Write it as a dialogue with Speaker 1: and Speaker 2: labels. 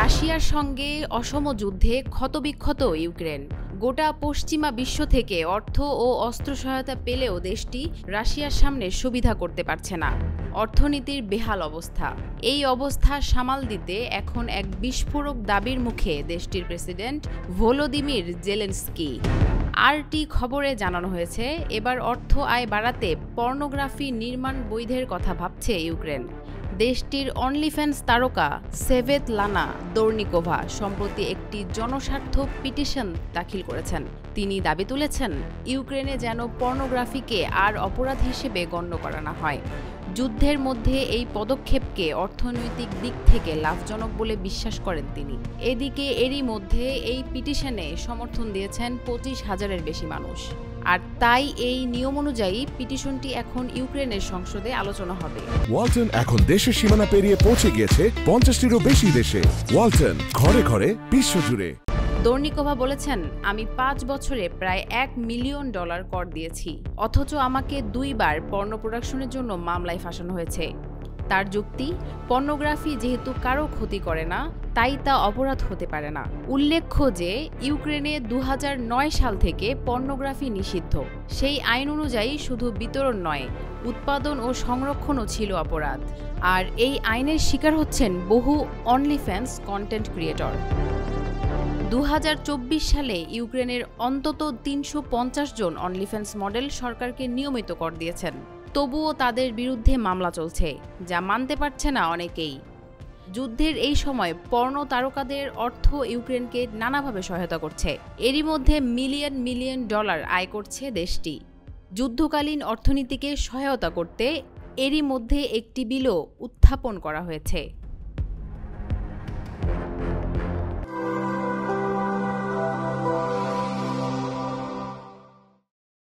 Speaker 1: রাশিয়ার সঙ্গে অসম যুদ্ধে ক্ষতবিক্ষত ইউক্রেন। গোটা পশ্চিমা বিশ্ব থেকে অর্থ ও অস্ত্র সহায়তা পেলেও দেশটি রাশিয়ার সামনে সুবিধা করতে পারছে না। অর্থনীতির বেহাল অবস্থা। এই অবস্থা সামাল দিতে এখন এক বিস্ফোরক দাবির মুখে দেশটির প্রেসিডেন্ট ভলোদিমির জেলেনস্কি। আরটি খবরে জানানো হয়েছে, এবার অর্থ আয় বাড়াতে পর্নোগ্রাফি নির্মাণ বৈধের কথা ভাবছে ইউক্রেন। দেশটির অনলিফ্যান্স তারকা সেভেতলানা দোরনিকোভা সম্প্রতি একটি জনস্বার্থ পিটিশন দাখিল করেছেন। তিনি দাবি তুলেছেন, ইউক্রেনে যেন পর্নোগ্রাফিকে আর অপরাধ হিসেবে গণ্য করা না হয়। যুদ্ধের মধ্যে এই পদক্ষেপকে অর্থনৈতিক দিক থেকে লাভজনক বলে বিশ্বাস করেন তিনি। এদিকে এরই মধ্যে এই পিটিশনে সমর্থন দিয়েছেন 25,000-এর বেশি মানুষ। আর তাই এই নিয়ম অনুযায়ী পিটিশনটি এখন ইউক্রেনের সংসদে আলোচনা হবে।
Speaker 2: ওয়ালটন এখন দেশের সীমানা পেরিয়ে পৌঁছে গিয়েছে 50টিরও বেশি দেশে। ওয়ালটন, ঘরে ঘরে বিশ্বজুড়ে।
Speaker 1: দোরনিকোভা বলেছেন, আমি 5 বছরে প্রায় $1 মিলিয়ন কর দিয়েছি, অথচ আমাকে 2 বার পর্ন প্রোডাকশনের জন্য মামলায় ফাঁসানো হয়েছে। তার যুক্তি, পর্নোগ্রাফি যেহেতু কারো ক্ষতি করে না, তাই তা অপরাধ হতে পারে না। উল্লেখ্য যে ইউক্রেনে 2009 সাল থেকে পর্নোগ্রাফি নিষিদ্ধ। সেই আইন অনুযায়ী শুধু বিতরণ নয়, উৎপাদন ও সংরক্ষণও ছিল অপরাধ। আর এই আইনের শিকার হচ্ছেন বহু অনলিফ্যান্স কন্টেন্ট ক্রিয়েটর। 2024 সালে ইউক্রেনের অন্তত 350 জন অনলিফ্যান্স মডেল সরকারকে নিয়মিত কর দিয়েছেন। তবুও তাদের বিরুদ্ধে মামলা চলছে, যা মানতে পারছে না অনেকেই। যুদ্ধের এই সময় পর্নো তারকাদের অর্থ ইউক্রেনকে নানাভাবে সহায়তা করছে। এরই মধ্যে মিলিয়ন মিলিয়ন ডলার আয় করছে দেশটি। যুদ্ধকালীন অর্থনীতিকে সহায়তা করতে এরই মধ্যে একটি বিলও উত্থাপন করা হয়েছে।